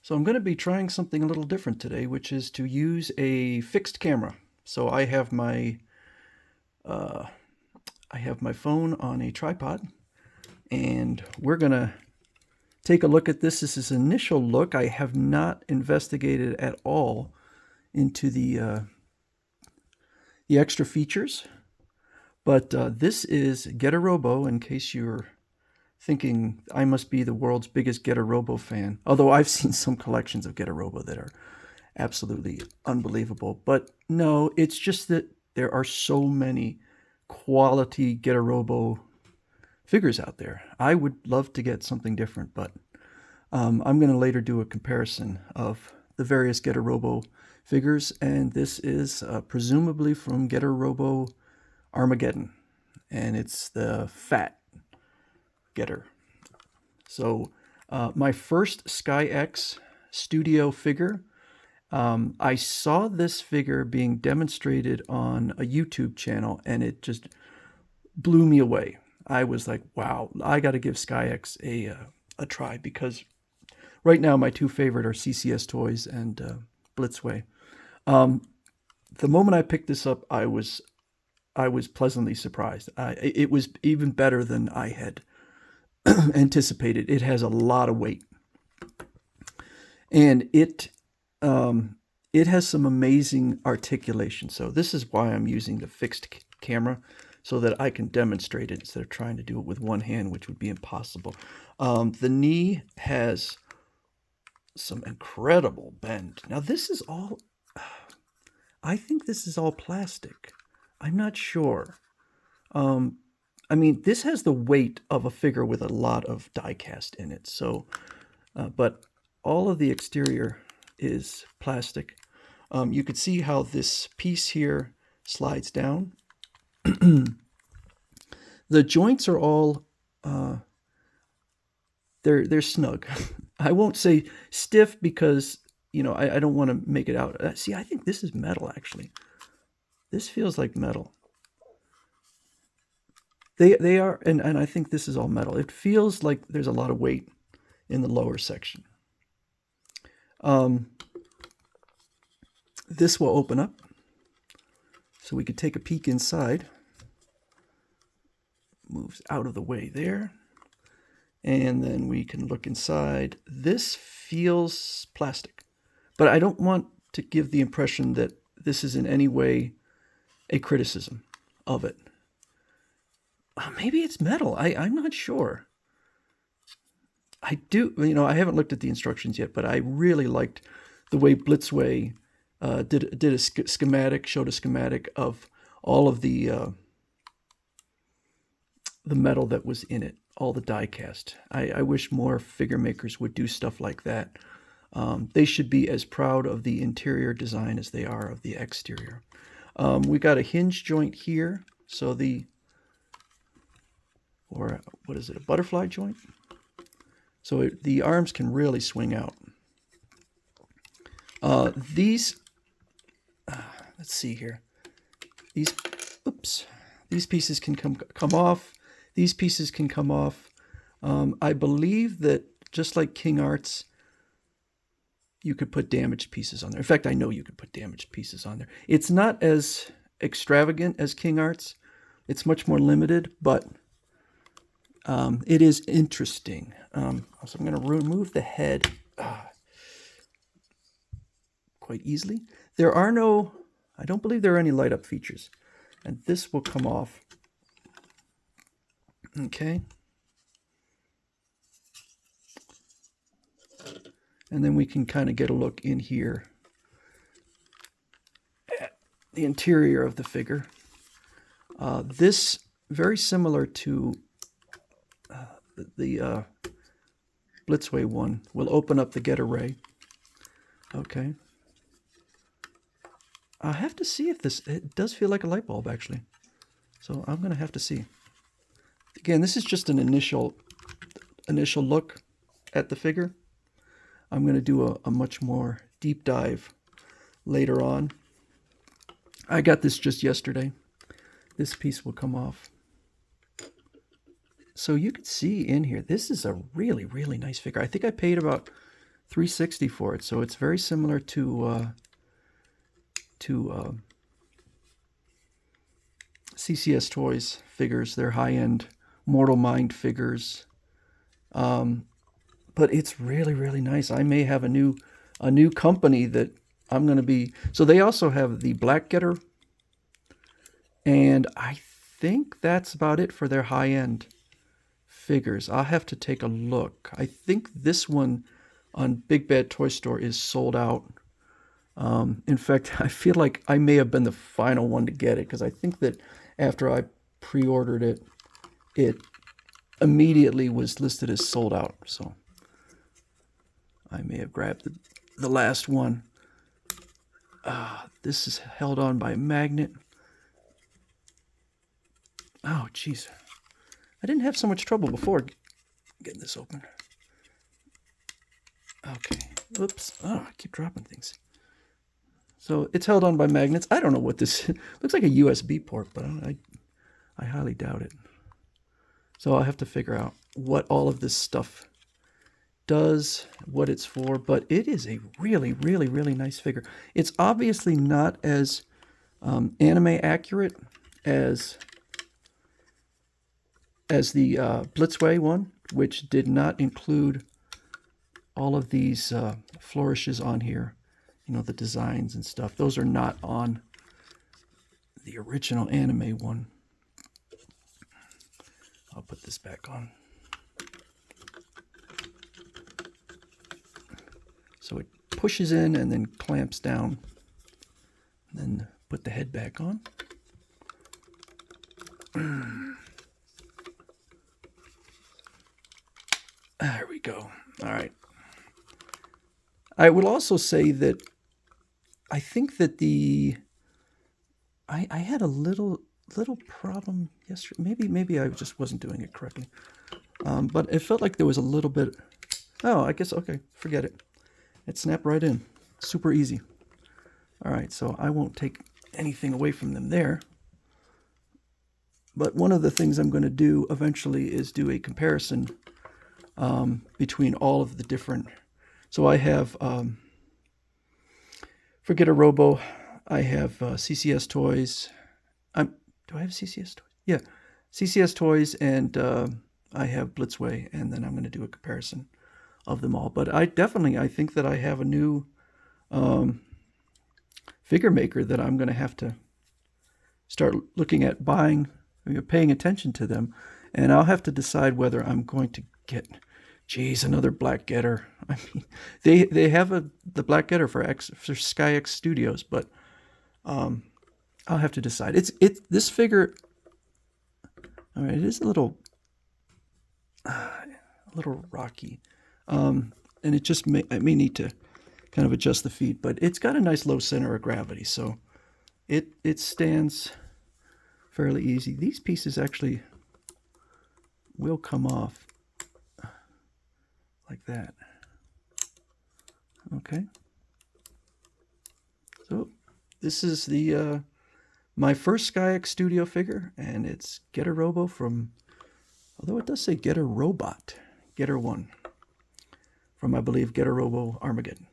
So I'm going to be trying something a little different today, which is to use a fixed camera. So uh, I have my phone on a tripod, and we're going to take a look at this. This is an initial look. I have not investigated at all into the extra features, but this is Get a Robo. In case you're thinking I must be the world's biggest Get a Robo fan, although I've seen some collections of Get a Robo that are absolutely unbelievable. But no, it's just that there are so many quality Get a Robo figures out there. I would love to get something different, but I'm going to later do a comparison of the various Get a Robo figures, and this is presumably from Get a Robo Armageddon, and it's the Fat Getter. So my first Sky X studio figure. I saw this figure being demonstrated on a YouTube channel, and it just blew me away. I was like, "Wow, I got to give SkyX a try," because right now my two favorite are CCS Toys and Blitzway. Um, the moment I picked this up, I was pleasantly surprised. It was even better than I had anticipated. It has a lot of weight, and it has some amazing articulation. So this is why I'm using the fixed camera, so that I can demonstrate it instead of trying to do it with one hand, which would be impossible. The knee has some incredible bend. Now this is all, I think this is all plastic. I'm not sure. Um, I mean, this has the weight of a figure with a lot of die cast in it. So, but all of the exterior is plastic. You could see how this piece here slides down. The joints are all they're snug. I won't say stiff because I don't want to make it out. See, I think this is metal actually. This feels like metal. They are, and I think this is all metal. It feels like there's a lot of weight in the lower section. Um, this will open up, so we could take a peek inside. Moves out of the way there. And then we can look inside. This feels plastic, but I don't want to give the impression that this is in any way a criticism of it. Maybe it's metal. I'm not sure. I do, I haven't looked at the instructions yet, but I really liked the way Blitzway did a schematic, showed a schematic of all of the metal that was in it, all the die cast. I wish more figure makers would do stuff like that. They should be as proud of the interior design as they are of the exterior. We got a hinge joint here, so or what is it, a butterfly joint? So the arms can really swing out. These, let's see here. These pieces can come off. These pieces can come off. I believe that just like King Arts, you could put damaged pieces on there. In fact, I know you could put damaged pieces on there. It's not as extravagant as King Arts. It's much more limited, but it is interesting. So I'm going to remove the head quite easily. I don't believe there are any light up features. And this will come off. Okay. And then we can kind of get a look in here at the interior of the figure. This, very similar to the Blitzway one, will open up the Get Array. Okay. I have to see if it does feel like a light bulb actually. So I'm going to have to see. Again, this is just an initial look at the figure. I'm going to do a much more deep dive later on. I got this just yesterday. This piece will come off. So you can see in here, this is a really, really nice figure. I think I paid about 360 for it. So it's very similar to CCS Toys figures. They're high-end Mortal Mind figures. But it's really, really nice. I may have a new company that I'm going to be. So they also have the Black Getter, and I think that's about it for their high-end figures. I'll have to take a look. I think this one on Big Bad Toy Store is sold out. In fact, I feel like I may have been the final one to get it, because I think that after I pre-ordered it, it immediately was listed as sold out. So I may have grabbed the last one. This is held on by a magnet. Oh, jeez. I didn't have so much trouble before getting this open. Okay. Oops. Oh, I keep dropping things. So it's held on by magnets. I don't know what this looks like, a USB port, but I highly doubt it. So I'll have to figure out what all of this stuff does, what it's for, but it is a really, really, really nice figure. It's obviously not as anime accurate as the Blitzway one, which did not include all of these flourishes on here. You know, the designs and stuff. Those are not on the original anime one. I'll put this back on. So it pushes in and then clamps down. And then put the head back on. There we go. All right. I will also say that I think that I had a little problem yesterday. Maybe I just wasn't doing it correctly. But it felt like there was a little bit. Oh, I guess, okay, forget it. It snapped right in. Super easy. All right, so I won't take anything away from them there. But one of the things I'm going to do eventually is do a comparison between all of the different. So I have, forget a Robo, I have CCS Toys. Do I have CCS Toys? Yeah, CCS Toys, and I have Blitzway, and then I'm going to do a comparison of them all. But I think that I have a new figure maker that I'm going to have to start looking at buying, paying attention to them, and I'll have to decide whether I'm going to get, another Black Getter. I mean, they have the Black Getter for SkyX Studios, but I'll have to decide. This figure. All right, it is a little rocky, and it just I may need to kind of adjust the feet, but it's got a nice low center of gravity, so it stands fairly easy. These pieces actually will come off like that. Okay. So this is the my first SkyX Studio figure, and it's Getter Robo from, although it does say Getter Robot, Getter 1, from, I believe, Getter Robo Armageddon.